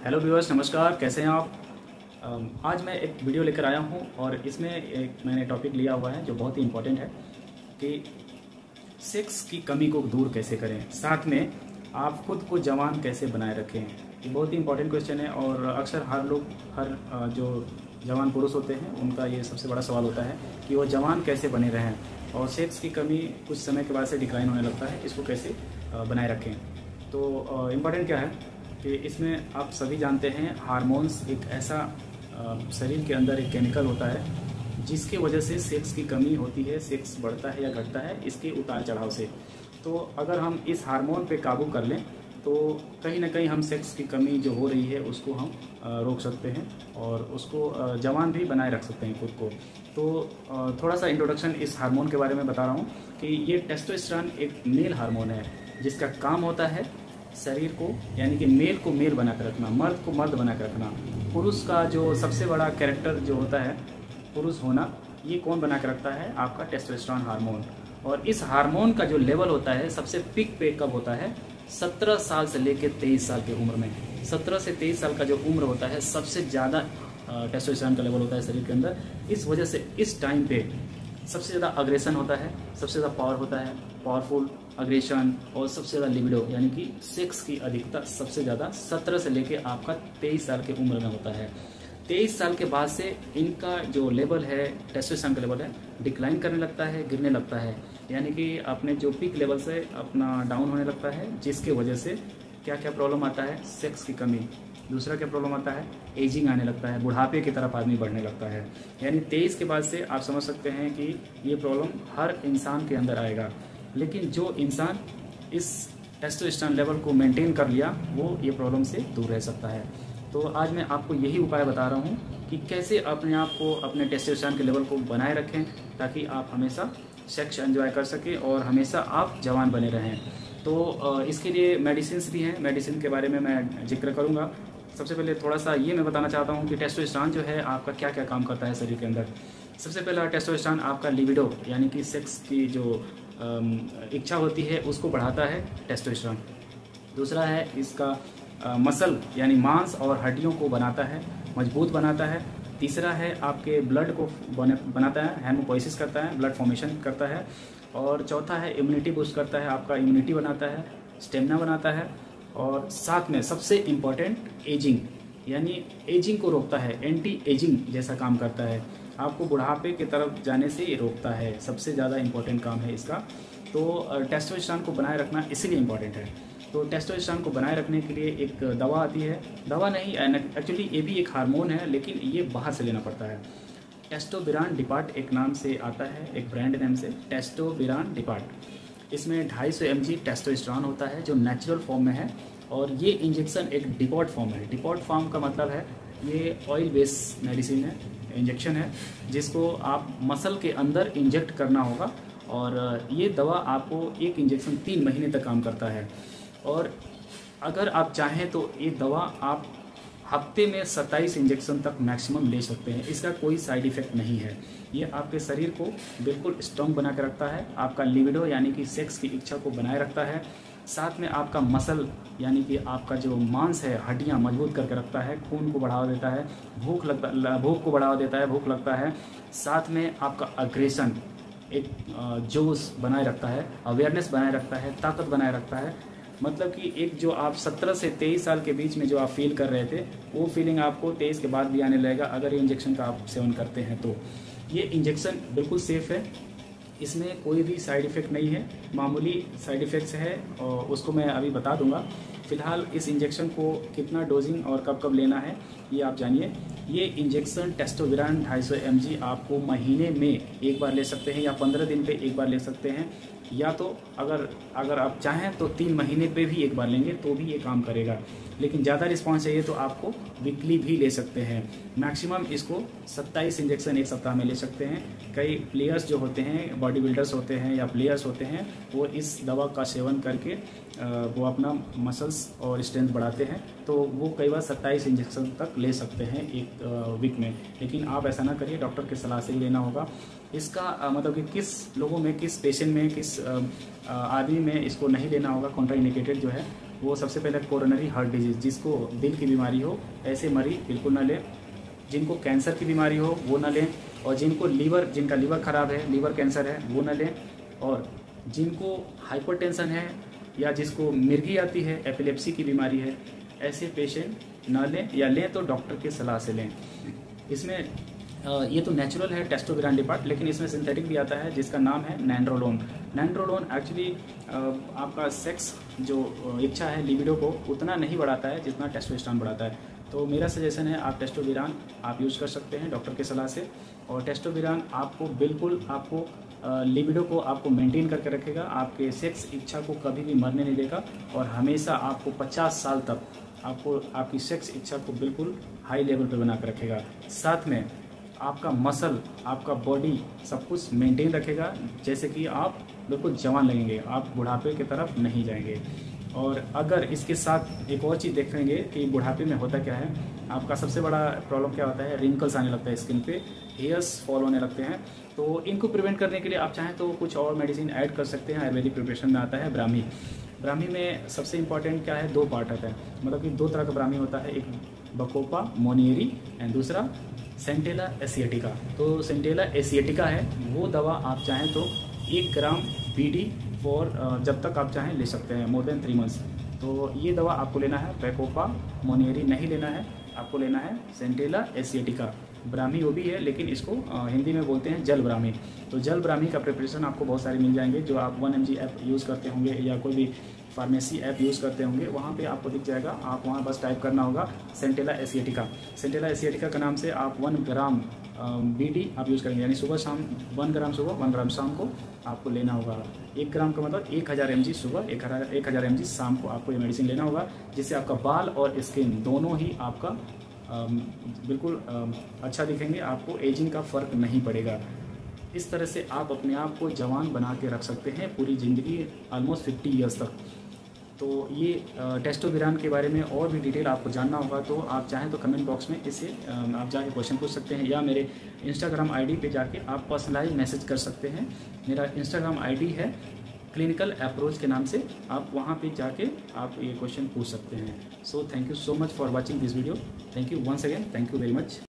Hello viewers, नमस्कार। कैसे हैं आप? आज मैं एक वीडियो लेकर आया हूं और इसमें एक मैंने टॉपिक लिया हुआ है जो बहुत ही इम्पोर्टेंट है कि सेक्स की कमी को दूर कैसे करें, साथ में आप खुद को जवान कैसे बनाए रखें। ये बहुत ही इम्पोर्टेंट क्वेश्चन है और अक्सर हर जो जवान पुरुष होते हैं उनका ये सबसे बड़ा सवाल होता है कि वो जवान कैसे बने रहें और सेक्स की कमी कुछ समय के बाद से डिक्लाइन होने लगता है, इसको कैसे बनाए रखें। तो इम्पोर्टेंट क्या है कि इसमें आप सभी जानते हैं हार्मोन्स एक ऐसा शरीर के अंदर एक केमिकल होता है जिसकी वजह से सेक्स की कमी होती है, सेक्स बढ़ता है या घटता है इसके उतार चढ़ाव से। तो अगर हम इस हार्मोन पे काबू कर लें तो कहीं ना कहीं हम सेक्स की कमी जो हो रही है उसको हम रोक सकते हैं और उसको जवान भी बनाए रख सकते हैं खुद को। तो थोड़ा सा इंट्रोडक्शन इस हार्मोन के बारे में बता रहा हूँ कि ये टेस्टोस्टेरोन एक मेल हार्मोन है जिसका काम होता है शरीर को, यानी कि मेल को मेल बना कर रखना, मर्द को मर्द बना कर रखना। पुरुष का जो सबसे बड़ा कैरेक्टर जो होता है पुरुष होना, ये कौन बना कर रखता है? आपका टेस्टोस्टेरोन हार्मोन। और इस हार्मोन का जो लेवल होता है सबसे पीक पे कब होता है? 17 साल से लेकर 23 साल की उम्र में। 17 से 23 साल का जो उम्र होता है सबसे ज़्यादा टेस्टोस्टेरोन का लेवल होता है शरीर के अंदर। इस वजह से इस टाइम पे सबसे ज़्यादा अग्रेशन होता है, सबसे ज़्यादा पावर होता है, पावरफुल अग्रेशन, और सबसे ज़्यादा लिबिडो यानी कि सेक्स की अधिकता सबसे ज़्यादा 17 से लेके आपका 23 साल की उम्र में होता है। 23 साल के बाद से इनका जो लेवल है, टेस्टोस्टेरोन का लेवल है, डिक्लाइन करने लगता है, गिरने लगता है, यानी कि अपने जो पीक लेवल से अपना डाउन होने लगता है, जिसके वजह से क्या क्या प्रॉब्लम आता है? सेक्स की कमी। दूसरा क्या प्रॉब्लम आता है? एजिंग आने लगता है, बुढ़ापे की तरफ आदमी बढ़ने लगता है। यानी 23 के बाद से आप समझ सकते हैं कि ये प्रॉब्लम हर इंसान के अंदर आएगा। लेकिन जो इंसान इस टेस्टोस्टेरोन लेवल को मेंटेन कर लिया वो ये प्रॉब्लम से दूर रह सकता है। तो आज मैं आपको यही उपाय बता रहा हूँ कि कैसे अपने आप को, अपने टेस्टोस्टेरोन के लेवल को बनाए रखें ताकि आप हमेशा सेक्स एंजॉय कर सकें और हमेशा आप जवान बने रहें। तो इसके लिए मेडिसिन भी हैं, मेडिसिन के बारे में मैं जिक्र करूँगा। सबसे पहले थोड़ा सा ये मैं बताना चाहता हूँ कि टेस्टोस्टेरोन जो है आपका क्या क्या काम करता है शरीर के अंदर। सबसे पहला टेस्टोस्टेरोन आपका लिबिडो यानी कि सेक्स की जो इच्छा होती है उसको बढ़ाता है टेस्टोस्टेरोन। दूसरा है इसका मसल यानी मांस और हड्डियों को बनाता है, मजबूत बनाता है। तीसरा है आपके ब्लड को बनाता है, हेमोपोइसिस करता है, ब्लड फॉर्मेशन करता है। और चौथा है इम्यूनिटी बूस्ट करता है, आपका इम्यूनिटी बनाता है, स्टेमिना बनाता है। और साथ में सबसे इम्पॉर्टेंट एजिंग, यानी एजिंग को रोकता है, एंटी एजिंग जैसा काम करता है, आपको बुढ़ापे की तरफ जाने से ये रोकता है। सबसे ज़्यादा इम्पोर्टेंट काम है इसका। तो टेस्टोस्टेरोन को बनाए रखना इसीलिए इम्पोर्टेंट है। तो टेस्टोस्टेरोन को बनाए रखने के लिए एक दवा आती है, दवा नहीं एक्चुअली ये भी एक हार्मोन है लेकिन ये बाहर से लेना पड़ता है। टेस्टोबिरान डिपार्ट एक नाम से आता है, एक ब्रांड नेम से, टेस्टोबिरान डिपार्ट। इसमें 250 mg टेस्टोस्टेरोन होता है जो नेचुरल फॉर्म में है और ये इंजेक्शन एक डिपॉट फॉर्म है। डिपॉट फॉर्म का मतलब है ये ऑयल बेस्ड मेडिसिन है, इंजेक्शन है जिसको आप मसल के अंदर इंजेक्ट करना होगा। और ये दवा आपको एक इंजेक्शन 3 महीने तक काम करता है। और अगर आप चाहें तो ये दवा आप हफ्ते में 27 इंजेक्शन तक मैक्सिमम ले सकते हैं। इसका कोई साइड इफ़ेक्ट नहीं है। ये आपके शरीर को बिल्कुल स्ट्रॉन्ग बना के रखता है, आपका लिबिडो यानी कि सेक्स की इच्छा को बनाए रखता है, साथ में आपका मसल यानी कि आपका जो मांस है, हड्डियां मजबूत करके रखता है, खून को बढ़ावा देता है, भूख को बढ़ावा देता है, भूख लगता है, साथ में आपका अग्रेशन, एक जोश बनाए रखता है, अवेयरनेस बनाए रखता है, ताकत बनाए रखता है। मतलब कि एक जो आप 17 से 23 साल के बीच में जो आप फील कर रहे थे वो फीलिंग आपको 23 के बाद भी आने लगेगा अगर ये इंजेक्शन का आप सेवन करते हैं। तो ये इंजेक्शन बिल्कुल सेफ़ है, इसमें कोई भी साइड इफ़ेक्ट नहीं है। मामूली साइड इफ़ेक्ट्स है और उसको मैं अभी बता दूंगा। फ़िलहाल इस इंजेक्शन को कितना डोजिंग और कब कब लेना है ये आप जानिए। ये इंजेक्शन टेस्टोबिरान 250 mg आपको महीने में एक बार ले सकते हैं या 15 दिन पे एक बार ले सकते हैं, या तो अगर आप चाहें तो 3 महीने पे भी एक बार लेंगे तो भी ये काम करेगा। लेकिन ज़्यादा रिस्पॉन्स चाहिए तो आपको वीकली भी ले सकते हैं। मैक्सिमम इसको 27 इंजेक्शन एक सप्ताह में ले सकते हैं। कई प्लेयर्स जो होते हैं, बॉडी बिल्डर्स होते हैं या प्लेयर्स होते हैं, वो इस दवा का सेवन करके वो अपना मसल्स और स्ट्रेंथ बढ़ाते हैं, तो वो कई बार 27 इंजेक्शन तक ले सकते हैं एक वीक में। लेकिन आप ऐसा ना करिए, डॉक्टर की सलाह से ही लेना होगा। इसका मतलब कि किस लोगों में, किस पेशेंट में, किस आदमी में इसको नहीं लेना होगा, कॉन्ट्राइंडिकेटेड जो है वो सबसे पहले कोरोनरी हार्ट डिजीज, जिसको दिल की बीमारी हो ऐसे मरीज बिल्कुल ना लें। जिनको कैंसर की बीमारी हो वो ना लें, और जिनका लीवर खराब है, लीवर कैंसर है, वो ना लें। और जिनको हाइपरटेंशन है या जिसको मिर्गी आती है, एपिलेप्सी की बीमारी है, ऐसे पेशेंट ना लें, या लें तो डॉक्टर की सलाह से लें। इसमें ये तो नेचुरल है टेस्टोस्टेरोन डिपार्ट, लेकिन इसमें सिंथेटिक भी आता है जिसका नाम है नैंड्रोलोन। नैंड्रोलोन एक्चुअली आपका सेक्स जो इच्छा है, लिबिडो को उतना नहीं बढ़ाता है जितना टेस्टोस्टेरोन बढ़ाता है। तो मेरा सजेशन है आप टेस्टोस्टेरोन आप यूज़ कर सकते हैं डॉक्टर की सलाह से। और टेस्टोस्टेरोन आपको बिल्कुल आपको लिबिडो को आपको मेंटेन करके रखेगा, आपके सेक्स इच्छा को कभी भी मरने नहीं देगा, और हमेशा आपको 50 साल तक आपको आपकी सेक्स इच्छा को बिल्कुल हाई लेवल पर बना कर रखेगा। साथ में आपका मसल, आपका बॉडी सब कुछ मेंटेन रखेगा, जैसे कि आप बिल्कुल जवान लगेंगे, आप बुढ़ापे की तरफ नहीं जाएंगे। और अगर इसके साथ एक और चीज़ देखेंगे कि बुढ़ापे में होता क्या है, आपका सबसे बड़ा प्रॉब्लम क्या होता है, रिंकल्स आने लगता है स्किन पे, हेयर्स फॉल होने लगते हैं। तो इनको प्रिवेंट करने के लिए आप चाहें तो कुछ और मेडिसिन ऐड कर सकते हैं। आयुर्वेदिक प्रिपरेशन में आता है ब्राह्मी। ब्राह्मी में सबसे इंपॉर्टेंट क्या है, 2 पार्ट आता है, मतलब कि 2 तरह का ब्राह्मी होता है, एक बकोपा मोनियरी एंड दूसरा सेंटेला एसिएटिका। तो सेंटेला एसिएटिका है वो दवा आप चाहें तो 1 ग्राम बीडी फॉर जब तक आप चाहें ले सकते हैं, मोर देन 3 मंथ्स। तो ये दवा आपको लेना है, बकोपा मोनियरी नहीं लेना है, आपको लेना है सेंटेला एसिएटिका। ब्राह्मी वो भी है, लेकिन इसको हिंदी में बोलते हैं जल ब्राह्मी। तो जल ब्राह्मी का प्रिपरेशन आपको बहुत सारे मिल जाएंगे, जो आप 1mg ऐप यूज़ करते होंगे या कोई भी फार्मेसी ऐप यूज़ करते होंगे, वहाँ पे आपको दिख जाएगा। आप वहाँ बस टाइप करना होगा सेंटेला एसिएटिका। सेंटेला एसिएटिका के नाम से आप 1 ग्राम बीडी आप यूज़ करेंगे, यानी सुबह शाम 1 ग्राम सुबह 1 ग्राम शाम को आपको लेना होगा। 1 ग्राम का मतलब 1000 mg सुबह, 1000 mg शाम को आपको ये मेडिसिन लेना होगा, जिससे आपका बाल और स्किन दोनों ही आपका बिल्कुल अच्छा दिखेंगे, आपको एजिंग का फ़र्क नहीं पड़ेगा। इस तरह से आप अपने आप को जवान बना के रख सकते हैं पूरी ज़िंदगी, ऑलमोस्ट 50 ईयर्स तक। तो ये टेस्टोस्टेरोन के बारे में और भी डिटेल आपको जानना होगा तो आप चाहें तो कमेंट बॉक्स में इससे आप जाके क्वेश्चन पूछ सकते हैं, या मेरे इंस्टाग्राम आईडी पे जाके आप पर्सनलाइज मैसेज कर सकते हैं। मेरा इंस्टाग्राम आईडी है क्लिनिकल अप्रोच के नाम से, आप वहाँ पे जाके आप ये क्वेश्चन पूछ सकते हैं। So thank you so much for watching this video. Thank you once again, thank you very much.